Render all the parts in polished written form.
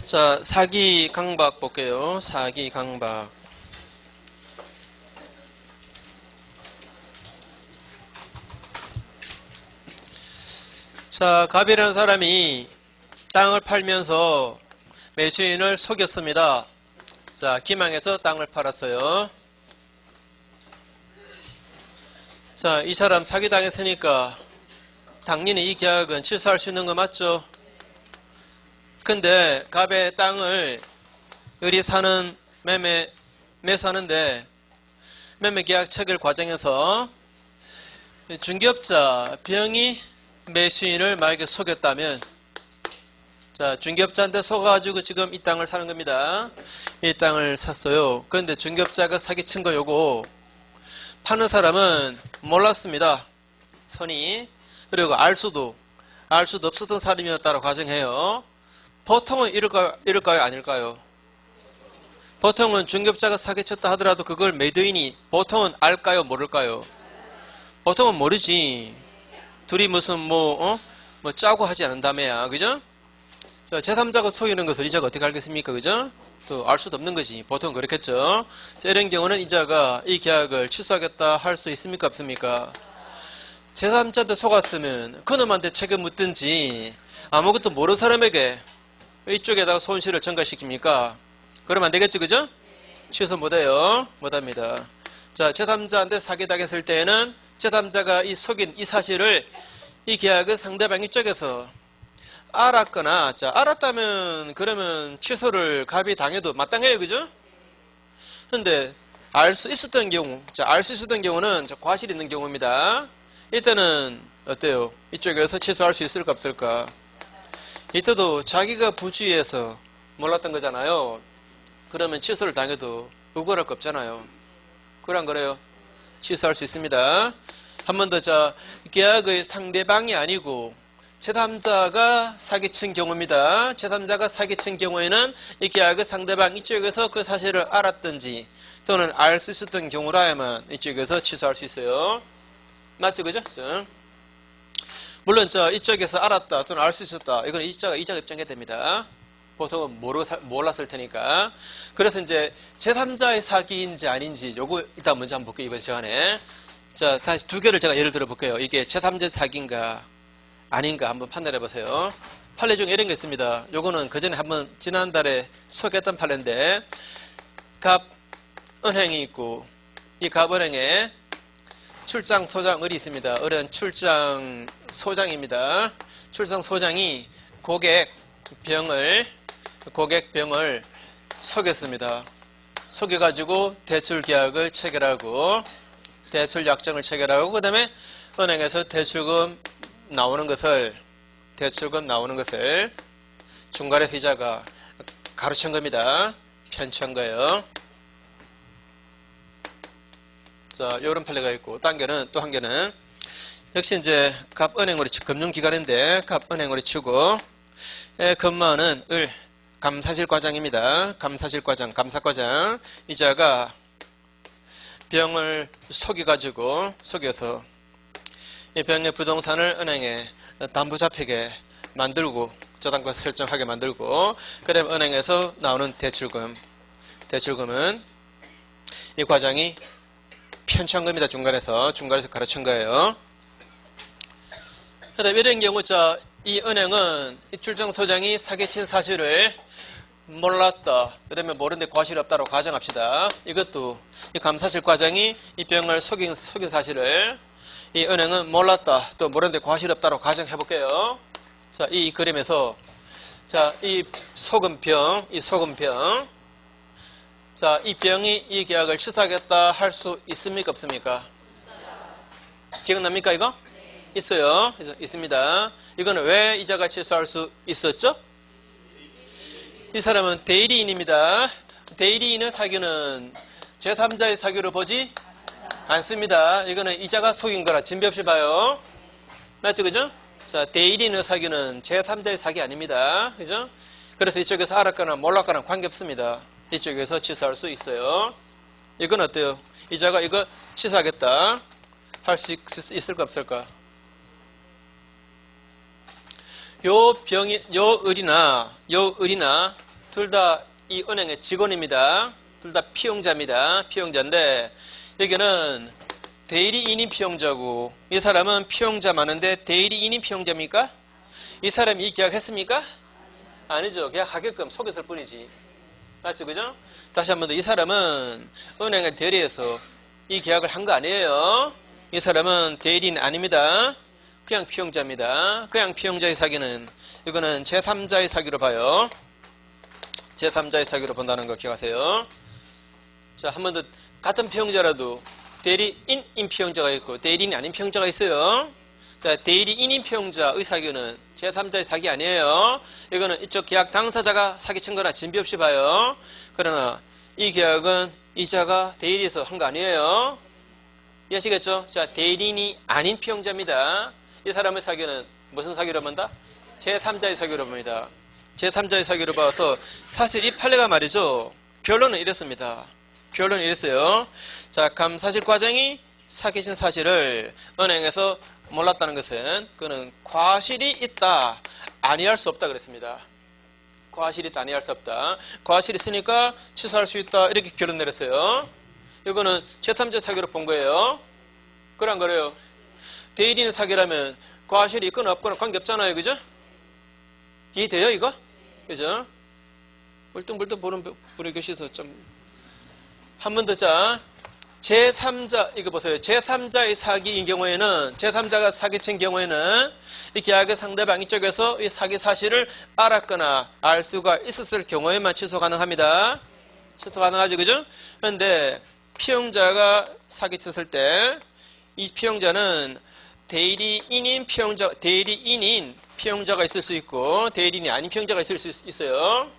자, 사기 강박 볼게요. 사기 강박. 자, 갑이라는 사람이 땅을 팔면서 매수인을 속였습니다. 자, 기망해서 땅을 팔았어요. 자, 이 사람 사기당했으니까 당연히 이 계약은 취소할 수 있는 거 맞죠? 근데 갑의 땅을 을이 사는 매수하는데 매매계약 체결 과정에서 중개업자 병이 매수인을 만약에 속였다면, 자, 중개업자한테 속아가지고 지금 이 땅을 사는 겁니다. 이 땅을 샀어요. 그런데 중개업자가 사기친 거 요거 파는 사람은 몰랐습니다. 선이. 그리고 알 수도 없었던 사람이었다고 가정해요. 보통은 이럴까요? 아닐까요? 보통은 중개업자가 사기쳤다 하더라도 그걸 매도인이 보통은 알까요? 모를까요? 보통은 모르지. 둘이 무슨 뭐 짜고 하지 않는다며야. 그죠? 제3자가 속이는 것을 이자가 어떻게 알겠습니까? 그죠? 또 알 수도 없는 거지. 보통 그렇겠죠? 자, 이런 경우는 이자가 이 계약을 취소하겠다 할 수 있습니까? 없습니까? 제3자한테 속았으면 그놈한테 책임 묻든지 아무것도 모르는 사람에게 이쪽에다가 손실을 전가시킵니까? 그러면 안 되겠죠? 그죠? 취소 못해요. 못합니다. 자, 제3자한테 사기당했을 때에는 제3자가 이 속인 이 사실을 이 계약을 상대방 쪽에서 알았거나, 자, 알았다면 그러면 취소를 갑이 당해도 마땅해요. 그죠? 근데 알 수 있었던 경우, 자, 알 수 있었던 경우는 과실이 있는 경우입니다. 이때는 어때요? 이쪽에서 취소할 수 있을까 없을까? 이때도 자기가 부주의해서 몰랐던 거잖아요. 그러면 취소를 당해도 의거할 거 없잖아요. 그래 안 그래요? 취소할 수 있습니다. 한 번 더, 자, 계약의 상대방이 아니고 제3자가 사기친 경우입니다. 제3자가 사기친 경우에는 이 계약의 상대방 이쪽에서 그 사실을 알았든지 또는 알 수 있었던 경우라야만 이쪽에서 취소할 수 있어요. 맞죠? 그죠? 물론 이쪽에서 알았다 또는 알 수 있었다, 이건 이자가 입장해야 됩니다. 보통은 몰랐을 테니까. 그래서 이제 제3자의 사기인지 아닌지 요거 일단 먼저 한번 볼게요. 이번 시간에. 자, 다시 두 개를 제가 예를 들어 볼게요. 이게 제3자 사기인가 아닌가 한번 판단해 보세요. 판례 중에 이런 게 있습니다. 요거는 그 전에 한번 지난달에 소개했던 판례인데, 갑 은행이 있고 이 갑은행에 출장 소장 을이 있습니다. 을은 출장 소장입니다. 출장 소장이 고객 병을 속였습니다. 속여가지고 대출 계약을 체결하고 대출 약정을 체결하고 그 다음에 은행에서 대출금 나오는 것을 중간에서 이자가 가로챈 겁니다. 편취한 거예요. 자, 요런 판례가 있고, 또 한 개는 역시 이제 갑은행으로 금융기관인데 갑은행으로 치고 근무하는 을 감사실과장입니다. 감사과장. 이자가 병을 속여서 이 병의 부동산을 은행에 담보잡히게 만들고 저당권 설정하게 만들고, 그다음에 은행에서 나오는 대출금은 이 과장이 편취한 겁니다. 중간에서 가르친 거예요. 그다음에 이런 경우, 자, 이 은행은 이 출장소장이 사기친 사실을 몰랐다, 그 다음에 모르는데 과실이 없다고 가정합시다. 이것도 이 감사실 과장이 이 병을 속인 사실을 이 은행은 몰랐다, 또 모르는데 과실이 없다고 가정해 볼게요. 자, 이 그림에서, 자, 이 속은 병, 자, 이 병이 이 계약을 취소하겠다 할 수 있습니까? 없습니까? 기억납니까, 이거? 네. 있어요. 있습니다. 이거는 왜 이자가 취소할 수 있었죠? 이 사람은 대리인입니다. 대리인의 사기는 제3자의 사기로 보지 않습니다. 이거는 이자가 속인 거라 진비 없이 봐요. 맞죠? 그죠? 자, 대리인의 사기는 제3자의 사기 아닙니다. 그죠? 그래서 이쪽에서 알았거나 몰랐거나 관계없습니다. 이쪽에서 취소할 수 있어요. 이건 어때요? 이자가 이거 취소하겠다 할 수 있을까 없을까? 요 을이나 둘 다 이 은행의 직원입니다. 둘 다 피용자입니다. 피용자인데 여기는 대리인인 피용자고 이 사람은 피용자 많은데 대리인인 피용자입니까? 이 사람이 이 계약했습니까? 아니죠. 계약하게끔 속였을 뿐이지. 맞죠? 그죠? 다시 한 번 더 이 사람은 은행을 대리해서 이 계약을 한 거 아니에요. 이 사람은 대리인 아닙니다. 그냥 피용자입니다. 그냥 피용자의 사기는 이거는 제3자의 사기로 봐요. 제3자의 사기로 본다는 거 기억하세요. 자, 한 번 더 같은 피용자라도 대리인인 피용자가 있고 대리인이 아닌 피용자가 있어요. 자, 대리인인 피용자의 사기는 제3자의 사기 아니에요. 이거는 이쪽 계약 당사자가 사기친 거나 진비 없이 봐요. 그러나 이 계약은 이자가 대리해서 한 거 아니에요. 이해하시겠죠? 자, 대리인이 아닌 피용자입니다. 이 사람의 사기는 무슨 사기로 본다? 제3자의 사기로 봅니다. 제3자의 사기로 봐서 사실 이 판례가 말이죠. 결론은 이랬습니다. 결론은 이랬어요. 자, 감사실 과장이 사기친 사실을 은행에서 몰랐다는 것은 그는 과실이 있다, 아니할 수 없다 그랬습니다. 과실이 있다, 아니할 수 없다. 과실이 있으니까 취소할 수 있다 이렇게 결론 내렸어요. 이거는 제3자 사기로 본 거예요. 그런 거래요. 대리인 사기라면 과실이 있거나 없거나 관계없잖아요. 그죠? 이해돼요 이거? 그죠? 물뚱물뚱 보는 분이 계셔서 좀 한 번 더. 자, 제3자 이거 보세요. 제3자의 사기인 경우에는 제3자가 사기친 경우에는 이 계약의 상대방 이쪽에서 이 사기 사실을 알았거나 알 수가 있었을 경우에만 취소 가능합니다. 취소 가능하죠. 그죠? 그런데 피용자가 사기쳤을 때 이 피용자는 대리인인 피용자가 있을 수 있고 대리인이 아닌 피용자가 있을 수 있어요.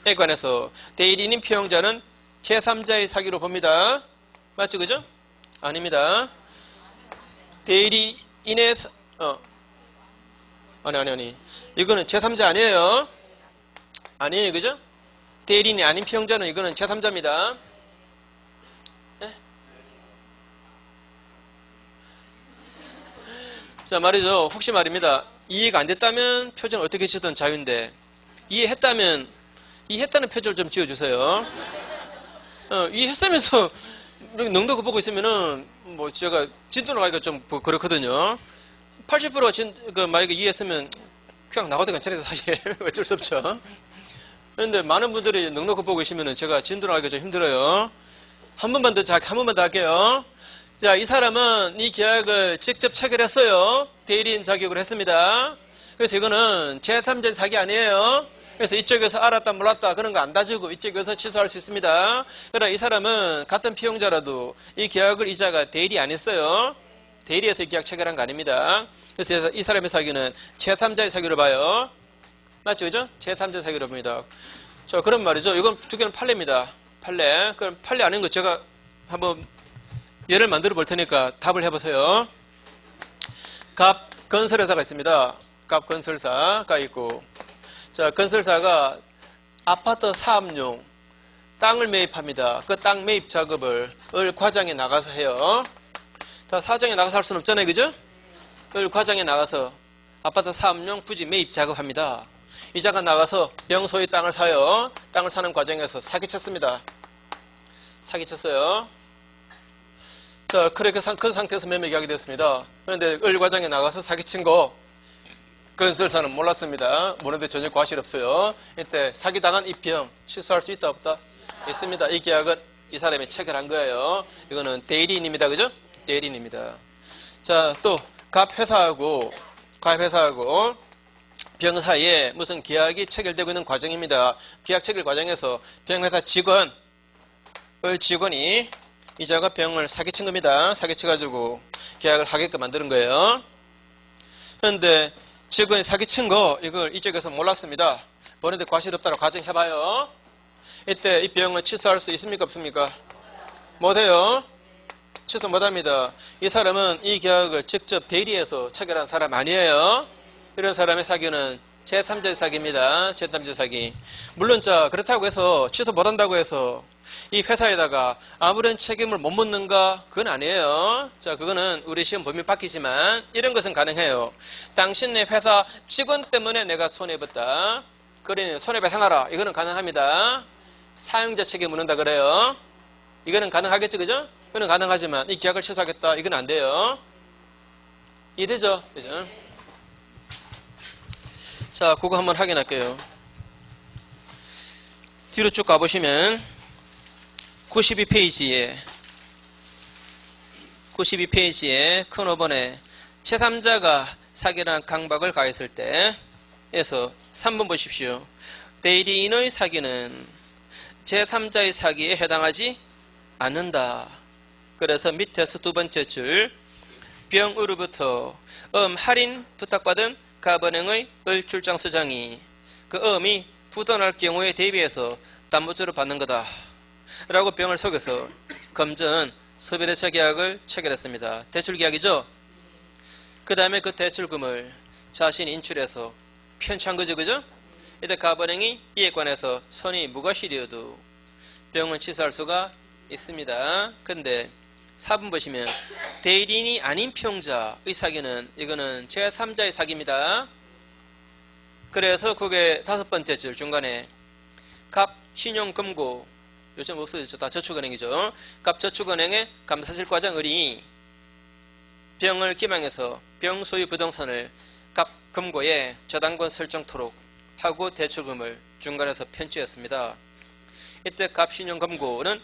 에 관해서 대리인인 피용자는 제3자의 사기로 봅니다. 맞죠? 그죠? 아닙니다. 대리인의 아니 이거는 제3자 아니에요. 아니에요. 그죠? 대리인이 아닌 피용자는 이거는 제3자입니다. 자, 말이죠. 혹시 말입니다. 이해가 안 됐다면 표정을 어떻게 지어든 자유인데 이해했다는 표정을 좀 지어주세요. 이해했으면서 능도 보고 있으면은 뭐 제가 진도로 가기가 좀 그렇거든요. 80% 만약에 이해했으면 그냥 나가도 괜찮아요. 사실 어쩔 수 없죠. 그런데 많은 분들이 능도 보고 계시면은 제가 진도로 가기가 좀 힘들어요. 한 번만 더 할게요. 자, 이 사람은 이 계약을 직접 체결했어요. 대리인 자격으로 했습니다. 그래서 이거는 제3자 사기 아니에요. 그래서 이쪽에서 알았다 몰랐다 그런 거 안 따지고 이쪽에서 취소할 수 있습니다. 그러나 이 사람은 같은 피용자라도 이 계약을 이자가 대리 안 했어요. 대리해서 이 계약 체결한 거 아닙니다. 그래서 이 사람의 사기는 제3자의 사기로 봐요. 맞죠? 그죠? 제3자 사기로 봅니다. 자, 그런 말이죠. 이건 두 개는 판례입니다. 판례. 그럼 판례 아닌 거 제가 한번 예를 만들어 볼 테니까 답을 해보세요. 갑 건설회사가 있습니다. 갑 건설사가 있고, 자, 건설사가 아파트 사업용 땅을 매입합니다. 그 땅 매입 작업을 을 과장에 나가서 해요. 자, 사정에 나가서 할 수는 없잖아요. 그죠? 을 과장에 나가서 아파트 사업용 부지 매입 작업합니다. 이자가 나가서 명소의 땅을 사요. 땅을 사는 과정에서 사기쳤습니다. 사기쳤어요. 자, 그렇게 그 상태에서 매매 계약이 됐습니다. 그런데 을 과장에 나가서 사기친 거 건설사는 몰랐습니다. 모르는데 전혀 과실 없어요. 이때 사기당한 이 비용 취소할 수 있다 없다? 있습니다. 이 계약은 이 사람이 체결한 거예요. 이거는 대리인입니다. 그죠? 대리인입니다. 자, 또 갑 회사하고 병 사이에 무슨 계약이 체결되고 있는 과정입니다. 계약 체결 과정에서 병회사 직원이 이자가 병을 사기친 겁니다. 사기쳐가지고 계약을 하게끔 만드는 거예요. 그런데 직원이 사기친 거 이걸 이쪽에서 몰랐습니다. 보는데 과실 없다고 가정해봐요. 이때 이 병을 취소할 수 있습니까? 없습니까? 못해요. 취소 못합니다. 이 사람은 이 계약을 직접 대리해서 체결한 사람 아니에요. 이런 사람의 사기는 제3자의 사기입니다. 제3자 사기. 물론 자, 그렇다고 해서 취소 못한다고 해서 이 회사에다가 아무런 책임을 못 묻는가? 그건 아니에요. 자, 그거는 우리 시험 범위 바뀌지만 이런 것은 가능해요. 당신네 회사 직원 때문에 내가 손해봤다. 그러니 손해배상하라. 이거는 가능합니다. 사용자 책임 묻는다 그래요. 이거는 가능하겠죠, 그죠? 이거는 가능하지만 이 계약을 취소하겠다. 이건 안 돼요. 이해되죠? 그죠? 자, 그거 한번 확인할게요. 뒤로 쭉 가보시면 92페이지에 큰 5번에 제3자가 사기란 강박을 가했을 때에서 3번 보십시오. 대리인의 사기는 제3자의 사기에 해당하지 않는다. 그래서 밑에서 두 번째 줄 병으로부터 할인 부탁받은 가번행의 출장 수장이 그 음이 부도날 경우에 대비해서 담보조를 받는 거다 라고 병을 속여서 금전 소비대차 계약을 체결했습니다. 대출계약이죠. 그 다음에 그 대출금을 자신이 인출해서 편취한 거죠, 그죠? 이때 가번행이 이에 관해서 선의 무과실이어도 병은 취소할 수가 있습니다. 근데 4번 보시면 대리인이 아닌 피용자의 사기는 이거는 제3자의 사기입니다. 그래서 그게 5번째 줄 중간에 갑 신용금고 요즘 없어졌죠. 다 저축은행이죠. 갑 저축은행의 감사실과장을이 병을 기망해서 병 소유 부동산을 갑 금고에 저당권 설정토록 하고 대출금을 중간에서 편취했습니다. 이때 갑 신용금고는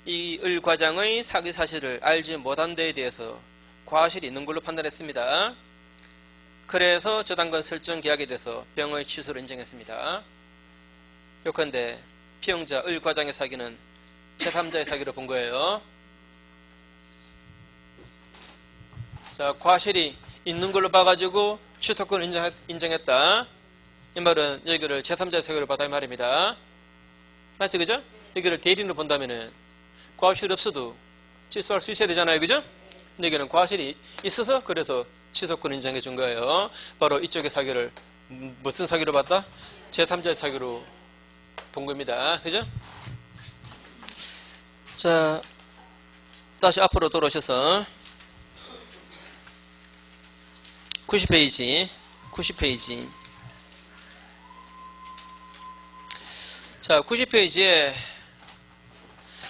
이 을 과장의 사기 사실을 알지 못한 데에 대해서 과실이 있는 걸로 판단했습니다. 그래서 저당권 설정 계약에 대해서 병의 취소를 인정했습니다. 요컨대 피용자 을 과장의 사기는 제3자의 사기로 본 거예요. 자, 과실이 있는 걸로 봐가지고 취소권을 인정했다. 이 말은 여기를 제3자의 사기로 봤다 이 말입니다. 맞죠, 그죠? 여기를 대리인으로 본다면은 과실이 없어도 취소할 수 있어야 되잖아요, 그죠? 근데 여기는 과실이 있어서 그래서 취소권 인정해 준 거예요. 바로 이쪽의 사기를 무슨 사기로 봤다? 제3자의 사기로 본 겁니다. 그죠? 자, 다시 앞으로 돌아오셔서 90페이지 자, 90페이지에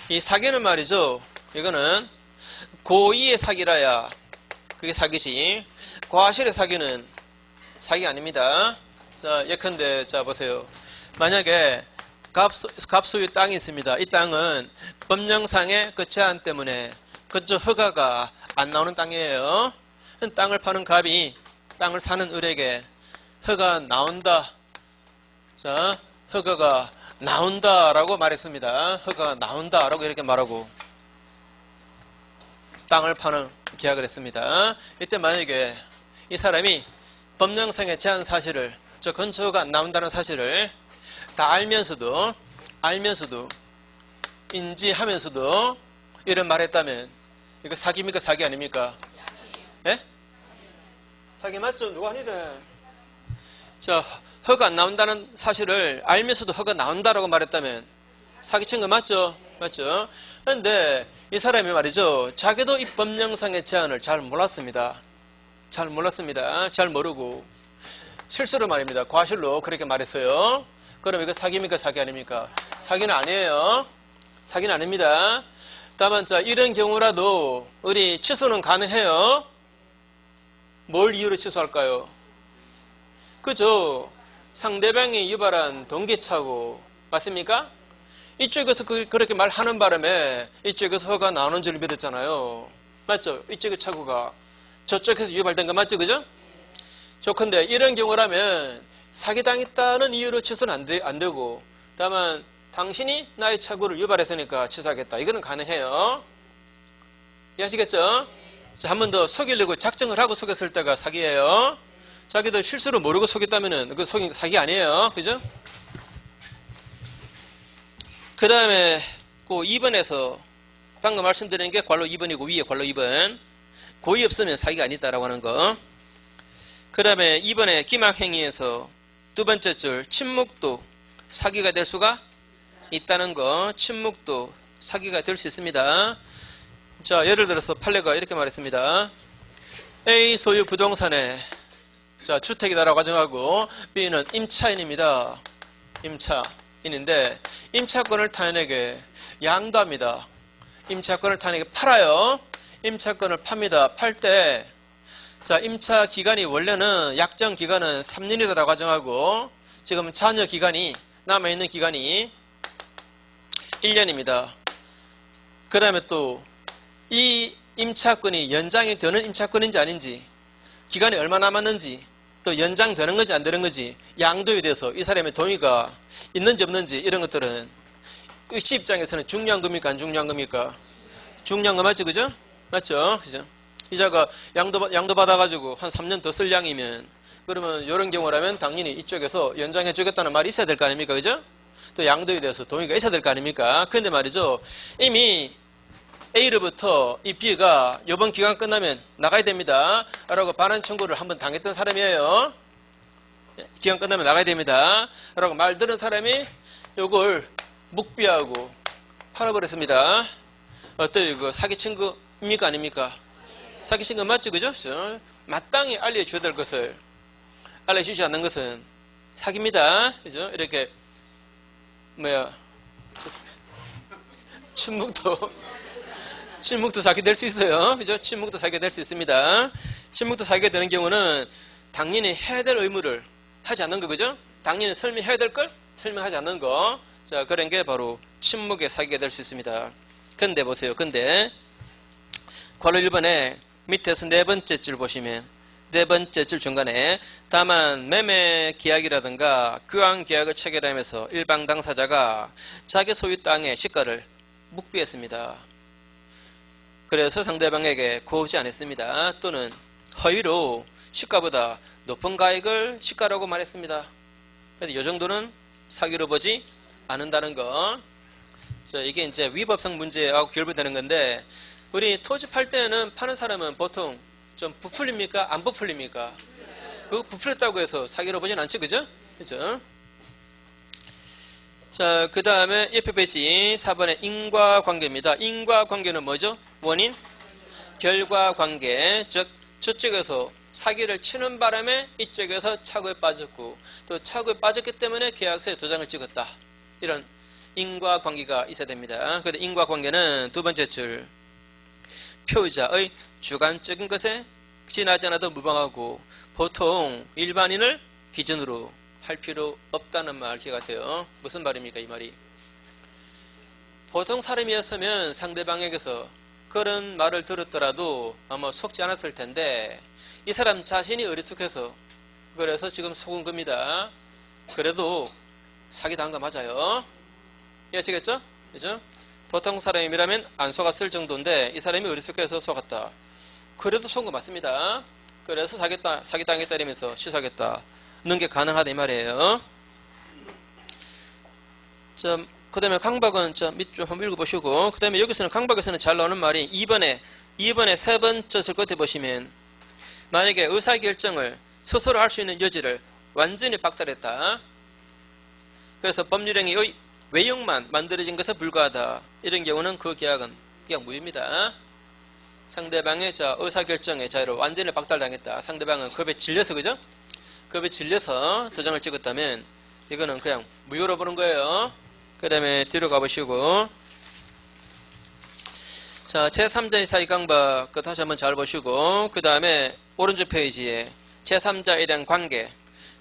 이 사기는 말이죠. 이거는 고의의 사기라야 그게 사기지. 과실의 사기는 사기 아닙니다. 자, 예컨대 자 보세요. 만약에 갑소유 땅이 있습니다. 이 땅은 법령상의 그 제한 때문에 그쪽 허가가 안 나오는 땅이에요. 땅을 파는 갑이 땅을 사는 을에게 허가 나온다. 자, 허가가 나온다라고 말했습니다. 허가가 나온다라고 이렇게 말하고 땅을 파는 계약을 했습니다. 이때 만약에 이 사람이 법령상의 제한 사실을 저 근처가 안 나온다는 사실을 다 알면서도 인지하면서도 이런 말 했다면 이거 사기입니까? 사기 아닙니까? 예? 사기 맞죠? 누가 아니래. 자, 허가 안 나온다는 사실을 알면서도 허가 나온다라고 말했다면 사기친 거 맞죠? 맞죠? 그런데 이 사람이 말이죠. 자기도 이 법령상의 제한을 잘 몰랐습니다. 잘 모르고 실수로 말입니다. 과실로 그렇게 말했어요. 그럼 이거 사기입니까? 사기 아닙니까? 사기는 아니에요. 사기는 아닙니다. 다만 자, 이런 경우라도 우리 취소는 가능해요. 뭘 이유로 취소할까요? 그죠? 상대방이 유발한 동기차고 맞습니까? 이쪽에서 그렇게 말하는 바람에 이쪽에서 허가 나오는 줄 믿었잖아요. 맞죠? 이쪽의 착오가 저쪽에서 유발된 거 맞죠? 그죠? 좋건데 이런 경우라면 사기당했다는 이유로 취소는 안 되고 다만 당신이 나의 착오를 유발했으니까 취소하겠다. 이거는 가능해요. 이해하시겠죠? 자, 한 번 더 속이려고 작정을 하고 속였을 때가 사기예요. 자기도 실수로 모르고 속였다면은 그 사기 아니에요. 그죠? 그 다음에 그 2번에서 방금 말씀드린 게 괄호 2번이고 위에 괄호 2번 고의 없으면 사기가 아니다라고 하는 거. 그 다음에 2번에 기막행위에서 두 번째 줄 침묵도 사기가 될 수가 있다는 거. 침묵도 사기가 될 수 있습니다. 자, 예를 들어서 판례가 이렇게 말했습니다. A 소유 부동산에 자, 주택이다라고 가정하고 B는 임차인입니다. 임차인인데 임차권을 타인에게 양도합니다. 임차권을 타인에게 팔아요. 임차권을 팝니다. 팔 때 자, 임차 기간이 원래는 약정 기간은 3년이다라고 가정하고 지금 잔여 기간이 남아있는 기간이 1년입니다. 그 다음에 또 이 임차권이 연장이 되는 임차권인지 아닌지 기간이 얼마 남았는지 또 연장되는 건지 안 되는 건지 양도에 대해서 이 사람의 동의가 있는지 없는지 이런 것들은 시 입장에서는 중요한 겁니까 안 중요한 겁니까? 중요한 거 맞죠? 그죠? 맞죠? 그죠? 이자가 양도 받아가지고 한 3년 더 쓸 양이면 그러면 이런 경우라면 당연히 이쪽에서 연장해 주겠다는 말이 있어야 될 거 아닙니까? 그죠? 또 양도에 대해서 동의가 있어야 될 거 아닙니까? 그런데 말이죠. 이미 A로부터 이 B가 이번 기간 끝나면 나가야 됩니다. 라고 반환 청구를 한번 당했던 사람이에요. 기간 끝나면 나가야 됩니다. 라고 말 들은 사람이 요걸 묵비하고 팔아버렸습니다. 어때요? 이거 사기친 거입니까? 아닙니까? 사기친 거 맞죠? 그죠? 마땅히 알려줘야 될 것을 알려주지 않는 것은 사기입니다. 그죠? 이렇게 침묵도 사기 될 수 있어요. 그죠? 침묵도 사기가 될 수 있습니다. 침묵도 사기가 되는 경우는 당연히 해야 될 의무를 하지 않는 거, 그죠? 당연히 설명해야 될 걸 설명하지 않는 거. 자, 그런 게 바로 침묵의 사기가 될 수 있습니다. 근데 보세요. 근데 괄호 1번에 밑에서 네 번째 줄 보시면 네 번째 줄 중간에 다만 매매 계약이라든가 교환 계약을 체결하면서 일방 당사자가 자기 소유 땅의 시가를 묵비했습니다. 그래서 상대방에게 고지 않았습니다. 또는 허위로 시가보다 높은 가액을 시가라고 말했습니다. 그래서 이 정도는 사기로 보지 않는다는 거. 자, 이게 이제 위법성 문제하고 결부되는 건데 우리 토지 팔 때는 파는 사람은 보통 좀 부풀립니까? 안 부풀립니까? 그거 부풀렸다고 해서 사기로 보진 않지, 그죠? 그죠? 자, 그 다음에 옆에 페이지 4번에 인과관계입니다. 인과관계는 뭐죠? 원인, 결과관계. 즉, 저쪽에서 사기를 치는 바람에 이쪽에서 착오에 빠졌고 또 착오에 빠졌기 때문에 계약서에 도장을 찍었다. 이런 인과관계가 있어야 됩니다. 그런데 인과관계는 두 번째 줄 표의자의 주관적인 것에 지나지 않아도 무방하고 보통 일반인을 기준으로 할 필요 없다는 말 기억하세요. 무슨 말입니까? 이 말이 보통 사람이었으면 상대방에게서 그런 말을 들었더라도 아마 속지 않았을 텐데 이 사람 자신이 어리숙해서 그래서 지금 속은 겁니다. 그래도 사기당한 거 맞아요. 이해하시겠죠? 그죠? 보통 사람이라면 안 속았을 정도인데 이 사람이 어리숙해서 속았다. 그래도 속은 거 맞습니다. 그래서 사기당했다면서 취소하겠다는 게 가능하다 이 말이에요. 자, 그 다음에 강박은 밑줄 한번 읽어보시고 그 다음에 여기서는 강박에서는 잘 나오는 말이 2번에 세 번째 줄 끝에 보시면 만약에 의사결정을 스스로 할 수 있는 여지를 완전히 박탈했다. 그래서 법률행위의 외형만 만들어진 것에 불과하다. 이런 경우는 그 계약은 그냥 무효입니다. 상대방의 의사결정의 자유를 완전히 박탈당했다. 상대방은 겁에 질려서 그죠? 겁에 질려서 도장을 찍었다면 이거는 그냥 무효로 보는 거예요. 그 다음에 뒤로 가보시고 자, 제3자의 사기강박 그 다시 한번 잘 보시고 그 다음에 오른쪽 페이지에 제3자에 대한 관계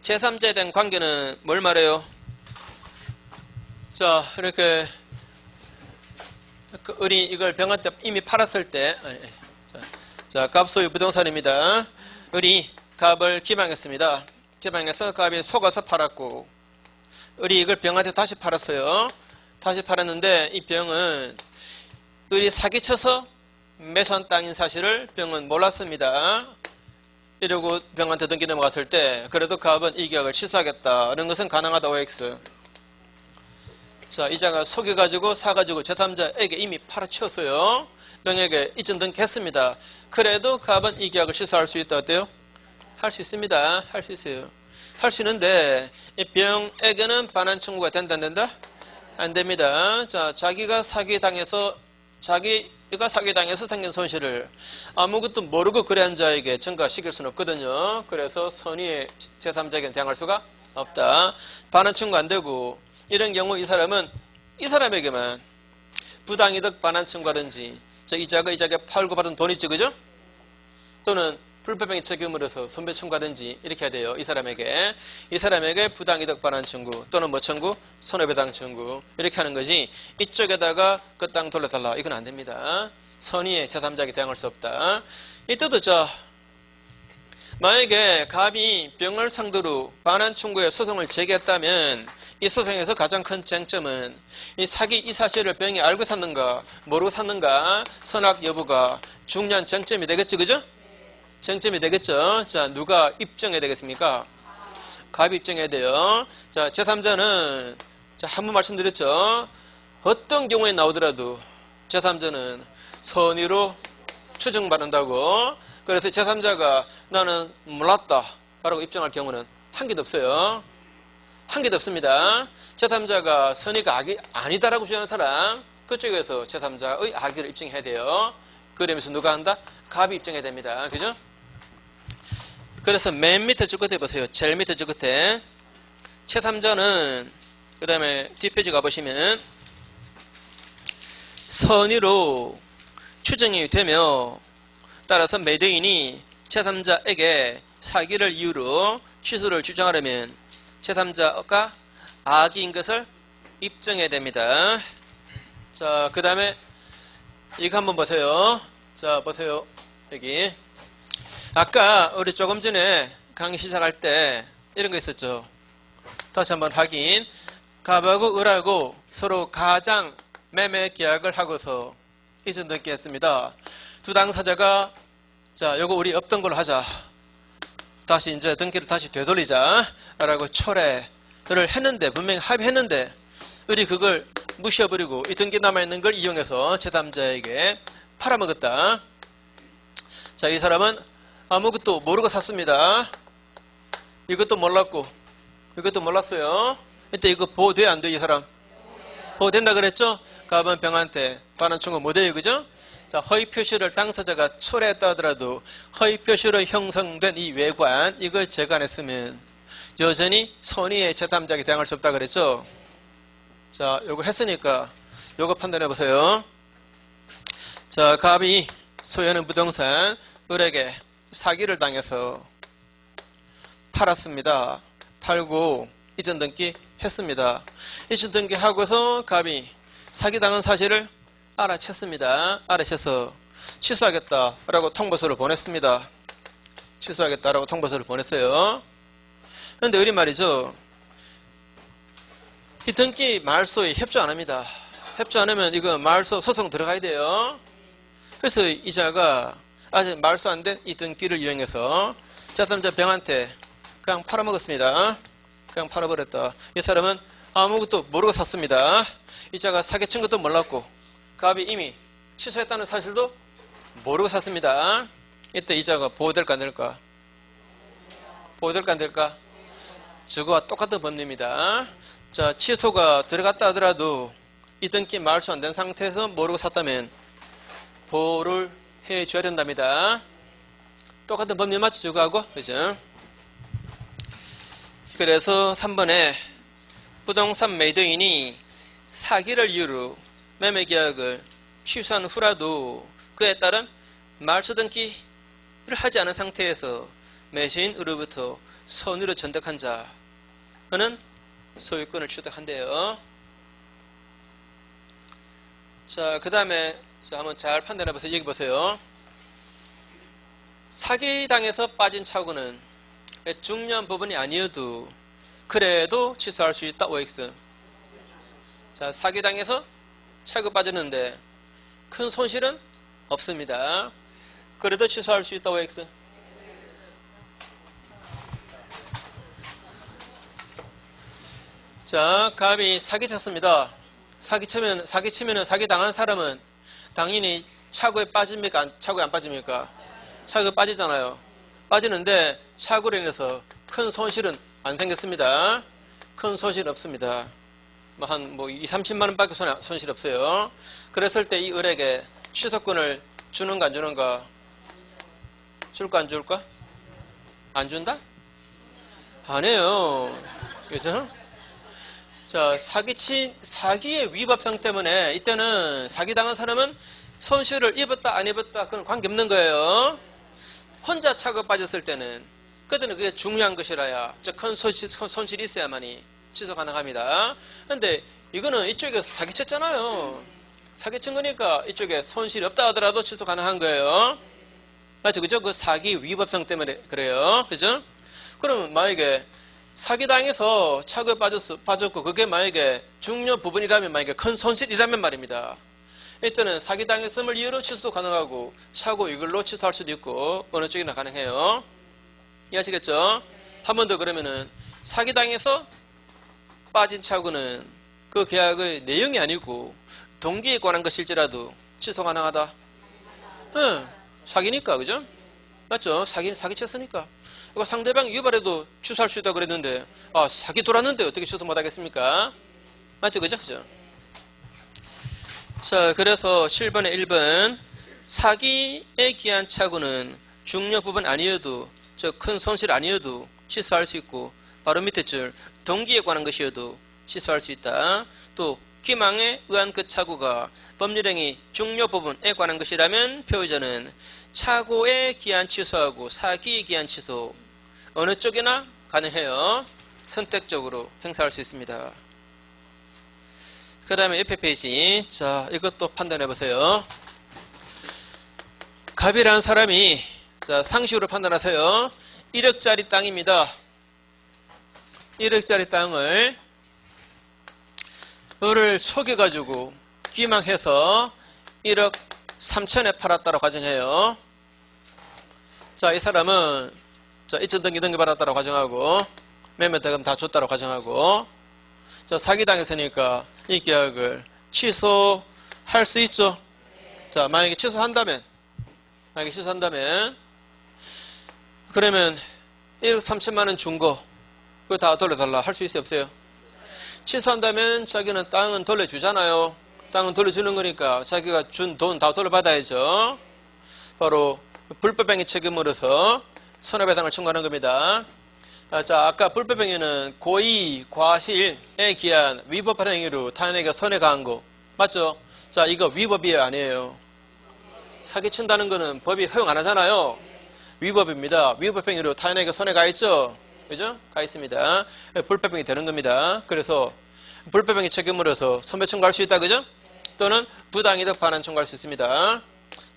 제3자에 대한 관계는 뭘 말해요? 자, 이렇게 우리 이걸 병한테 이미 팔았을 때 자, 갑 소유 부동산입니다. 우리 갑을 기망했습니다. 기망해서 갑이 속아서 팔았고 우리 이걸 병한테 다시 팔았어요. 다시 팔았는데 이 병은 우리 사기쳐서 매수한 땅인 사실을 병은 몰랐습니다. 이러고 병한테 등기 넘어갔을 때 그래도 갑은 이 계약을 취소하겠다는 것은 가능하다. OX. 자, 이자가 속여가지고 사가지고 제3자에게 이미 팔아치웠어요. 병에게 이전 등기했습니다. 그래도 갑은 이 계약을 취소할 수 있다. 어때요? 할 수 있습니다. 할 수 있어요. 할 수 있는데 이 병에게는 반환 청구가 된다 안 된다? 안 됩니다. 자, 자기가 사기당해서 자기 이가 사기당해서 생긴 손실을 아무것도 모르고 거래한 자에게 전가시킬 수는 없거든요. 그래서 선의의 제3자에게는 대항할 수가 없다. 반환 청구 안 되고, 이런 경우 이 사람은 이 사람에게만 부당이득 반환 청구하든지, 저 이자가 이자가 팔고 받은 돈 있죠, 그죠? 또는 불법행위 책임으로서 손배 청구하든지 이렇게 해야 돼요. 이 사람에게 부당이득 반환 청구 또는 뭐 청구? 손해배상 청구 이렇게 하는 거지, 이쪽에다가 그 땅 돌려달라 이건 안 됩니다. 선의의 제3자에게 대항할 수 없다. 이때도 만약에 갑이 병을 상대로 반환 청구에 소송을 제기했다면 이 소송에서 가장 큰 쟁점은 이 사기 이 사실을 병이 알고 샀는가 모르고 샀는가 선악 여부가 중요한 쟁점이 되겠죠, 그죠? 쟁점이 되겠죠. 자, 누가 입증해야 되겠습니까? 갑이 입증해야 돼요. 자, 제3자는 한 번 말씀드렸죠. 어떤 경우에 나오더라도 제3자는 선의로 추정받는다고. 그래서 제3자가 나는 몰랐다 라고 입증할 경우는 한 개도 없어요. 한 개도 없습니다. 제3자가 선의가 아니다라고 주장하는 사람, 그쪽에서 제3자의 악의를 입증해야 돼요. 그러면서 누가 한다? 갑이 입증해야 됩니다. 그죠? 그래서 맨 밑에 줄 끝에 보세요. 제일 밑에 줄 끝에 제3자는 그 다음에 뒷페이지 가보시면 선의로 추정이 되며 따라서 매도인이 제3자에게 사기를 이유로 취소를 주장하려면 제3자가 악의인 것을 입증해야 됩니다. 자, 그 다음에 이거 한번 보세요. 자, 보세요. 여기 아까 우리 조금 전에 강의 시작할 때 이런 거 있었죠. 다시 한번 확인. 갑하고 을하고 서로 가장 매매 계약을 하고서 이전 등기했습니다. 두 당사자가 자, 요거 우리 없던 걸로 하자. 다시 이제 등기를 다시 되돌리자 라고 초래를 했는데, 분명히 합의했는데 우리 그걸 무시해버리고 이 등기 남아있는 걸 이용해서 제3자에게 팔아먹었다. 자, 이 사람은 아무것도 모르고 샀습니다. 이것도 몰랐고 이것도 몰랐어요. 이때 이거 보호돼 안 돼? 이 사람 보호된다 그랬죠? 갑은 병한테 반환 청구 못해요, 그죠? 자, 허위 표시를 당사자가 초래했다 하더라도 허위 표시로 형성된 이 외관, 이걸 재간했으면 여전히 선의의 제3자에게 대항할 수 없다 그랬죠? 자, 요거 했으니까 요거 판단해 보세요. 자, 갑이 소유하는 부동산 을에게 사기를 당해서 팔았습니다. 팔고 이전 등기 했습니다. 이전 등기 하고서 갑이 사기당한 사실을 알아챘습니다. 알아채서 취소하겠다라고 통보서를 보냈습니다. 취소하겠다라고 통보서를 보냈어요. 그런데 우리 말이죠. 이 등기 말소에 협조 안 합니다. 협조 안 하면 이거 말소 소송 들어가야 돼요. 그래서 이자가 아직 말소 안 된 이 등기를 이용해서 제3자 병한테 그냥 팔아먹었습니다. 그냥 팔아버렸다. 이 사람은 아무것도 모르고 샀습니다. 이자가 사기친 것도 몰랐고 갑이 이미 취소했다는 사실도 모르고 샀습니다. 이때 이자가 보호될까 안 될까? 보호될까 안 될까? 저거와 똑같은 법리입니다. 자, 취소가 들어갔다 하더라도 이 등기 말소 안 된 상태에서 모르고 샀다면 보호를 해줘야 된답니다. 똑같은 법리 맞죠, 저거하고? 그죠? 그래서 3번에 부동산 매도인이 사기를 이유로 매매계약을 취소한 후라도 그에 따른 말소 등기를 하지 않은 상태에서 매수인으로부터 선의로 전득한 자는 소유권을 취득한대요. 자, 그 다음에 한번 잘 판단해 보세요. 여기 보세요. 사기당해서 빠진 차고는 중요한 부분이 아니어도 그래도 취소할 수 있다. OX. 자, 사기당해서 차고 빠졌는데 큰 손실은 없습니다. 그래도 취소할 수 있다. OX. 자, 갑이 사기쳤습니다. 사기치면 사기당한 사람은 당연히 차고에 빠집니까? 차고에 안 빠집니까? 차고에 빠지잖아요. 빠지는데 차고로 인해서 큰 손실은 안 생겼습니다. 큰 손실 없습니다. 한 2, 30만 원밖에 손실 없어요. 그랬을 때 이 을에게 취소권을 주는가 안 주는가? 줄까 안 줄까? 안 준다? 안 해요. 그죠? 자, 사기의 위법성 때문에 이때는 사기당한 사람은 손실을 입었다 안 입었다 그건 관계없는 거예요. 혼자 차고 빠졌을 때는 그때는 그게 중요한 것이라야 큰 손실이 있어야만이 취소 가능합니다. 근데 이거는 이쪽에서 사기쳤잖아요. 사기친 거니까 이쪽에 손실이 없다 하더라도 취소 가능한 거예요. 맞죠? 그죠? 그 사기 위법성 때문에 그래요. 그죠? 그러면 만약에 사기당해서 차고에 빠졌고 그게 만약에 중요 부분이라면 만약에 큰 손실이라면 말입니다. 이때는 사기당했음을 이유로 취소 가능하고 차고 이걸로 취소할 수도 있고 어느 쪽이나 가능해요. 이해하시겠죠? 한 번 더 그러면은 사기당해서 빠진 차고는 그 계약의 내용이 아니고 동기에 관한 것일지라도 취소 가능하다? 응, 사기니까, 그죠? 맞죠? 사기쳤으니까. 그러니까 상대방이 유발해도 취소할 수 있다고 그랬는데, 사기 돌았는데 어떻게 취소 못 하겠습니까? 맞죠? 그죠? 그죠? 자, 그래서 7번에 1번. 사기에 기한 차고는 중요 부분 아니어도, 큰 손실 아니어도 취소할 수 있고, 바로 밑에 줄, 동기에 관한 것이어도 취소할 수 있다. 또, 기망에 의한 그 차고가 법률행위 중요 부분에 관한 것이라면 표의자는 차고에 기한 취소하고 사기에 기한 취소 어느 쪽이나 가능해요. 선택적으로 행사할 수 있습니다. 그 다음에 옆에 페이지. 자, 이것도 판단해 보세요. 갑이라는 사람이 상식으로 판단하세요. 1억짜리 땅입니다. 1억짜리 땅을 을을 속여가지고 기망해서 1억 3천에 팔았다고 가정해요. 자, 이 사람은 이천등기 받았다고 가정하고 매매대금 다 줬다고 가정하고 사기당했으니까 이 계약을 취소할 수 있죠. 자, 만약에 취소한다면 그러면 1억 3천만 원 준 거 그거 다 돌려달라 할 수 있어요 없어요? 취소한다면 자기는 땅은 돌려주잖아요. 땅은 돌려주는 거니까 자기가 준 돈 다 돌려받아야죠. 바로 불법행위 책임으로서 손해배상을 청구하는 겁니다. 자, 아까 불법행위는 고의, 과실에 기한 위법한 행위로 타인에게 손해가 한 거 맞죠? 자, 이거 위법이에요 아니에요? 사기친다는 거는 법이 허용 안 하잖아요. 위법입니다. 위법행위로 타인에게 손해가 있죠? 그죠? 가 있습니다. 불법행위 되는 겁니다. 그래서 불법행위 책임으로서 손배 청구할 수 있다. 그죠? 또는 부당이득 반환 청구할 수 있습니다.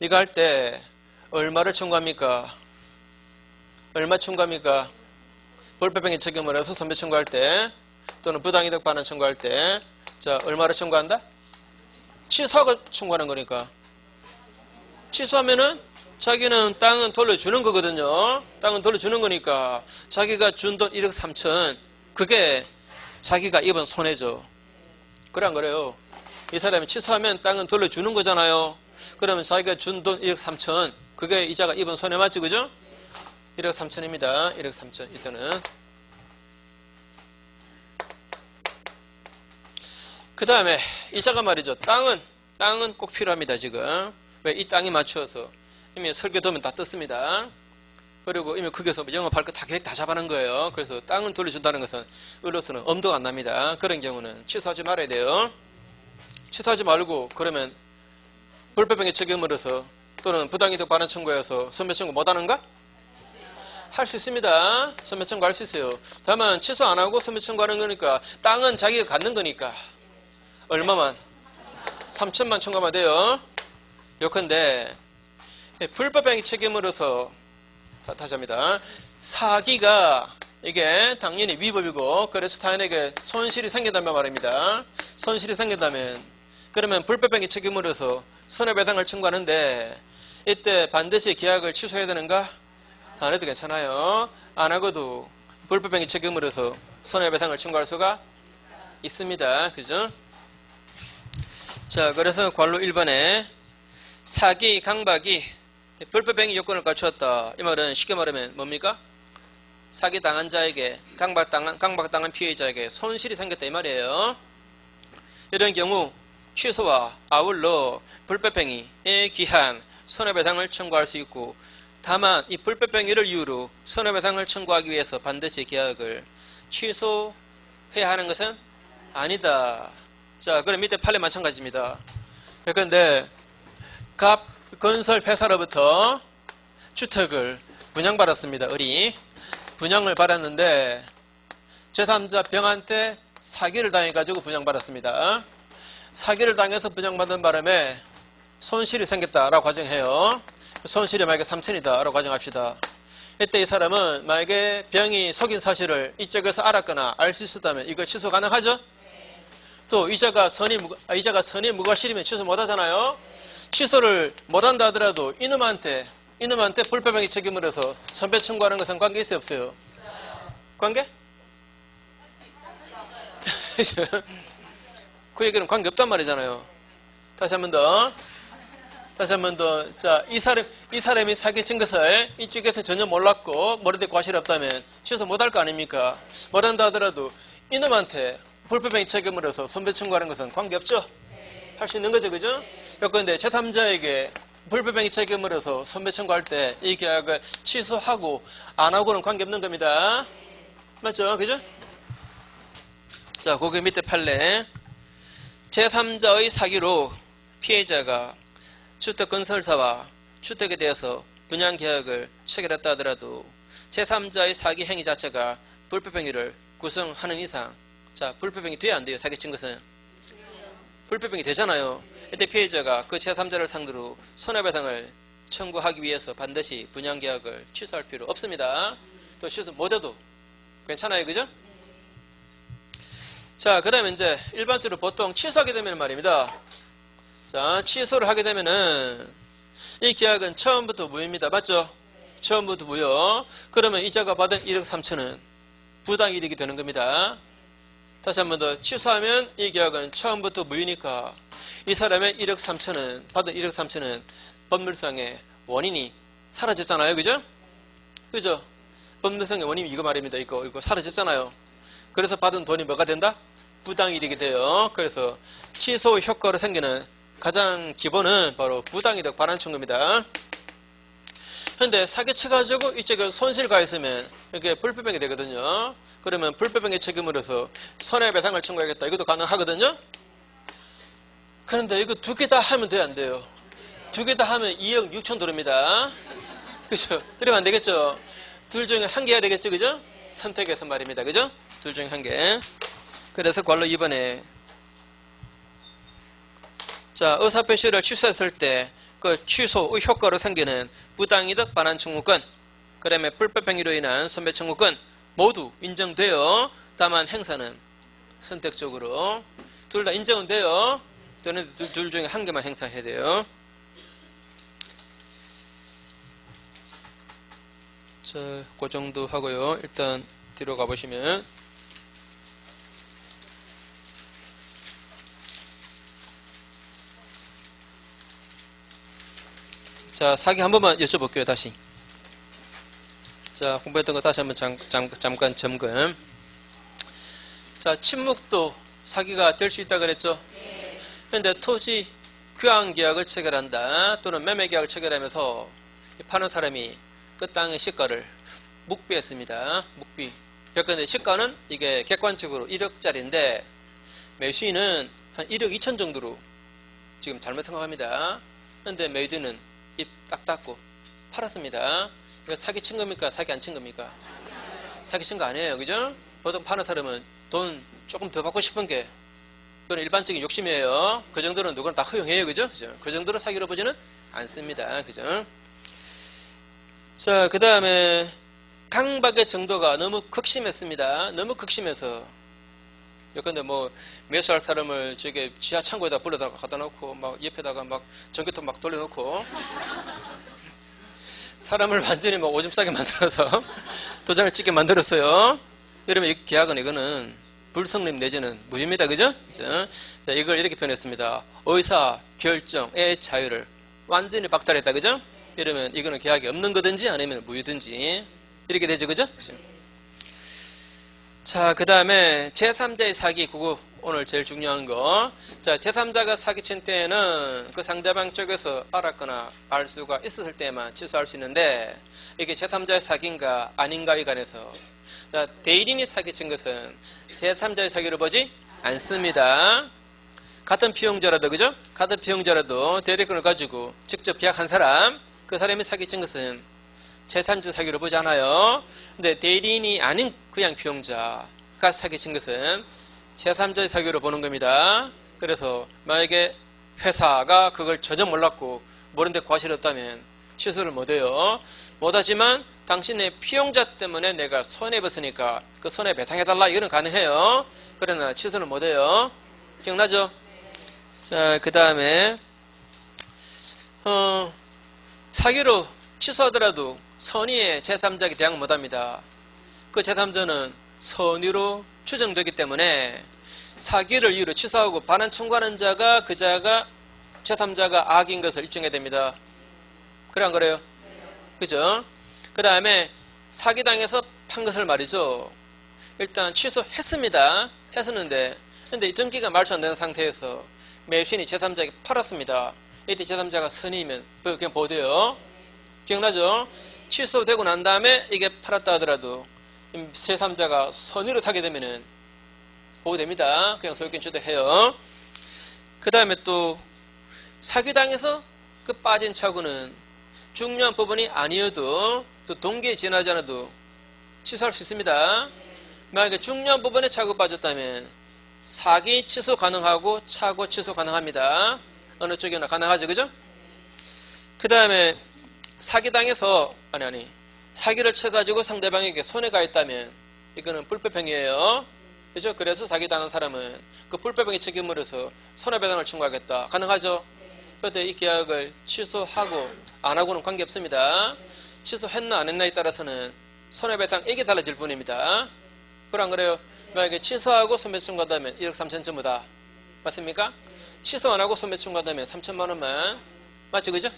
이거 할 때 얼마를 청구합니까? 얼마 청구합니까? 불법행위 책임으로서 손배 청구할 때 또는 부당이득 반환 청구할 때 자, 얼마를 청구한다? 취소하고 청구하는 거니까. 취소하면은 자기는 땅은 돌려주는 거거든요. 땅은 돌려주는 거니까 자기가 준 돈 1억 3천 그게 자기가 입은 손해죠. 그래 안 그래요? 이 사람이 취소하면 땅은 돌려주는 거잖아요. 그러면 자기가 준 돈 1억 3천 그게 이자가 입은 손해 맞죠? 그죠? 1억 3천입니다. 1억 3천 이때는. 그 다음에 이자가 말이죠. 땅은 꼭 필요합니다. 지금. 왜? 이 땅이 맞추어서 이미 설계도면 다 떴습니다. 그리고 이미 거기서 영업할 거 다 계획 다 잡아놓은 거예요. 그래서 땅을 돌려준다는 것은 을로서는 엄두가 안 납니다. 그런 경우는 취소하지 말아야 돼요. 취소하지 말고 그러면 불법행위 책임으로서 또는 부당이득 반환 청구해서 손배 청구 못하는가? 할 수 있습니다. 손배 청구 할 수 있어요. 다만 취소 안 하고 손배 청구하는 거니까 땅은 자기가 갖는 거니까 얼마만? 3천만 청구하면 돼요. 요컨대 불법행위 책임으로서 다시 합니다. 사기가 이게 당연히 위법이고 그래서 타인에게 손실이 생긴다면 말입니다. 손실이 생긴다면 그러면 불법행위 책임으로서 손해배상을 청구하는데 이때 반드시 계약을 취소해야 되는가? 안 해도 괜찮아요. 안 하고도 불법행위 책임으로서 손해배상을 청구할 수가 있습니다. 그죠? 자, 그래서 관로 1번에 사기, 강박이 불법행위 요건을 갖추었다. 이 말은 쉽게 말하면 뭡니까? 사기당한 자에게 강박당한 피해자에게 손실이 생겼다 이 말이에요. 이런 경우 취소와 아울러 불법행위에 기한 손해배상을 청구할 수 있고, 다만 이 불법행위를 이유로 손해배상을 청구하기 위해서 반드시 계약을 취소해야 하는 것은 아니다. 자, 그럼 밑에 판례 마찬가지입니다. 그런데 갑 건설 회사로부터 주택을 분양받았습니다. 을이 분양을 받았는데 제3자 병한테 사기를 당해가지고 분양받았습니다. 사기를 당해서 분양받은 바람에 손실이 생겼다라고 가정해요. 손실이 만약에 3천이다 라고 가정합시다. 이때 이 사람은 만약에 병이 속인 사실을 이쪽에서 알았거나 알 수 있었다면 이거 취소 가능하죠? 또 이자가 선이 무과실이면 취소 못하잖아요. 취소를 못한다 하더라도 이놈한테 불법행위 책임을 해서 손배 청구하는 것은 관계 있어요 없어요? 관계? 그 얘기는 관계 없단 말이잖아요. 다시 한 번 더. 자, 이 사람이 사기친 것을 이쪽에서 전혀 몰랐고 머리대 과실이 없다면 취소 못할 거 아닙니까? 못한다 하더라도 이놈한테 불법행위 책임을 해서 손배 청구하는 것은 관계없죠? 할 수 있는 거죠, 그죠? 그런데 제3자에게 불법행위 책임을 해서 손배 청구할 때 이 계약을 취소하고 안 하고는 관계없는 겁니다. 맞죠? 그죠? 자, 거기 밑에 판례. 제3자의 사기로 피해자가 주택건설사와 주택에 대해서 분양계약을 체결했다 하더라도 제3자의 사기 행위 자체가 불법행위를 구성하는 이상, 자, 불법행위 돼야 안 돼요? 사기친 것은? 불법행위 되잖아요. 이때 피해자가 그 제3자를 상대로 손해배상을 청구하기 위해서 반드시 분양계약을 취소할 필요 없습니다. 또 취소 못해도 괜찮아요, 그죠? 자, 그 다음에 이제 일반적으로 보통 취소하게 되면 말입니다. 자, 취소를 하게 되면은 이 계약은 처음부터 무효입니다. 맞죠? 처음부터 무효. 그러면 이자가 받은 1억 3천은 부당이득이 되는 겁니다. 다시 한 번 더, 취소하면 이 계약은 처음부터 무효니까 이 사람의 1억 3천은 받은 1억 3천은 법률상의 원인이 사라졌잖아요. 그죠? 그죠? 법률상의 원인이 이거 말입니다. 이거 사라졌잖아요. 그래서 받은 돈이 뭐가 된다? 부당이득이 돼요. 그래서 취소 효과로 생기는 가장 기본은 바로 부당이득 반환 청구입니다. 근데 사기쳐가지고 이쪽에 손실 가했으면 이게 불법행위 되거든요. 그러면 불법행위 책임으로서 손해배상을 청구하겠다. 이것도 가능하거든요. 그런데 이거 두 개 다 하면 돼요, 안 돼요? 두 개 다 하면 2억 6천 들어옵니다. 그죠? 그러면 안 되겠죠? 둘 중에 한 개 해야 되겠죠, 그죠? 선택해서 말입니다, 그죠? 둘 중에 한 개. 그래서 관로 2번에 자, 의사표시를 취소했을 때 그 취소의 효과로 생기는 부당이득 반환 청구권, 그 다음에 불법행위로 인한 손배 청구권 모두 인정돼요. 다만 행사는 선택적으로 둘 다 인정은 돼요. 또는 둘 중에 한 개만 행사해야 돼요. 자, 그 정도 하고요. 일단 뒤로 가보시면 자, 사기 한 번만 여쭤볼게요. 다시. 자, 공부했던 거 다시 한번 잠깐 점검. 자, 침묵도 사기가 될 수 있다 그랬죠? 그런데 토지 교환 계약을 체결한다 또는 매매 계약을 체결하면서 파는 사람이 그 땅의 시가를 묵비했습니다. 묵비. 그런데 시가는 이게 객관적으로 1억짜리인데 매수인은 한 1억 2천 정도로 지금 잘못 생각합니다. 그런데 매도인은 입 딱 닫고 팔았습니다. 이거 사기 친 겁니까? 사기 안 친 겁니까? 사기 친 거 아니에요. 그죠? 보통 파는 사람은 돈 조금 더 받고 싶은 게 그건 일반적인 욕심이에요. 그 정도는 누구나 다 허용해요. 그죠? 그 정도로 사기로 보지는 않습니다. 그죠? 자, 그 다음에 강박의 정도가 너무 극심했습니다. 너무 극심해서 근데 뭐 매수할 사람을 저게 지하 창고에다 불러다가 갖다 놓고 막 옆에다가 막 전기톱 막 돌려놓고 사람을 완전히 막 오줌 싸게 만들어서 도장을 찍게 만들었어요. 이러면 이 계약은 이거는 불성립 내지는 무효입니다. 그죠? 자, 이걸 이렇게 표현했습니다. 의사 결정의 자유를 완전히 박탈했다. 그죠? 이러면 이거는 계약이 없는 거든지 아니면 무효든지 이렇게 되죠. 그죠? 자, 그 다음에 제3자의 사기, 그거 오늘 제일 중요한 거. 자, 제3자가 사기친 때에는 그 상대방 쪽에서 알았거나 알 수가 있었을 때만 취소할 수 있는데, 이게 제3자의 사기인가 아닌가에 관해서. 자, 대리인이 사기친 것은 제3자의 사기를 보지 않습니다. 같은 피용자라도, 그죠? 같은 피용자라도 대리권을 가지고 직접 계약한 사람, 그 사람이 사기친 것은 제3자 사기로 보지 않아요. 근데 대리인이 아닌 그냥 피용자가 사기친 것은 제3자의 사기로 보는 겁니다. 그래서 만약에 회사가 그걸 전혀 몰랐고 모르는데 과실이 없다면 취소를 못해요. 못하지만 당신의 피용자 때문에 내가 손해봤으니까 그 손해배상해달라, 이거는 가능해요. 그러나 취소는 못해요. 기억나죠? 자, 그 다음에 사기로 취소하더라도 선의의 제3자에게 대항 못합니다. 그 제3자는 선의로 추정되기 때문에 사기를 이유로 취소하고 반환 청구하는 자가 그 자가 제3자가 악인 것을 입증해야 됩니다. 그래 안 그래요? 그죠? 그 다음에 사기당해서 판 것을 말이죠. 일단 취소했습니다. 했었는데 근데 이 등기가 말소 안 되는 상태에서 매수인이 제3자에게 팔았습니다. 이때 제3자가 선의면 그냥 보대요. 기억나죠? 취소되고 난 다음에 이게 팔았다 하더라도 제3자가 선의로 사게 되면은 보호됩니다. 그냥 소유권 취득해요. 그 다음에 또 사기당해서 그 빠진 차고는 중요한 부분이 아니어도 또 동기에 지나지 않아도 취소할 수 있습니다. 만약에 중요한 부분에 차고 빠졌다면 사기 취소 가능하고 차고 취소 가능합니다. 어느 쪽이나 가능하죠, 그죠? 그 다음에 사기당해서 사기를 쳐가지고 상대방에게 손해가 있다면 이거는 불법행위예요. 그죠? 그래서 사기당한 사람은 그 불법행위 책임으로서 손해배상을 청구하겠다. 가능하죠? 그런데 이 계약을 취소하고 안 하고는 관계없습니다. 취소했나 안 했나에 따라서는 손해배상액이 달라질 뿐입니다. 그래 안 그래요? 만약에 취소하고 손배 청구한다면 1억 3천 전부다. 맞습니까? 취소 안 하고 손배 청구한다면 3천만 원만. 맞죠? 그죠?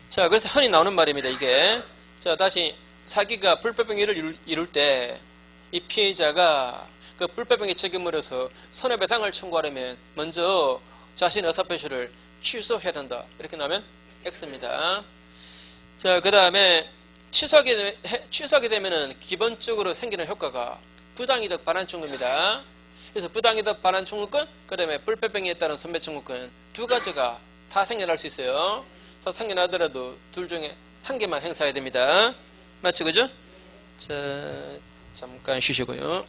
자, 그래서 흔히 나오는 말입니다, 이게. 자, 다시 사기가 불법행위를 이룰 때 이 피해자가 그 불법행위 책임으로서 손해배상을 청구하려면 먼저 자신의 의사표시를 취소해야 된다. 이렇게 나오면 X입니다. 자, 그 다음에 취소하게 되면은 기본적으로 생기는 효과가 부당이득 반환 청구입니다. 그래서 부당이득 반환 청구권, 그 다음에 불법행위에 따른 손배 청구권 두 가지가 다 생겨날 수 있어요. 그래서 생겨나더라도 둘 중에 한 개만 행사해야 됩니다. 맞죠, 그죠? 자, 잠깐 쉬시고요.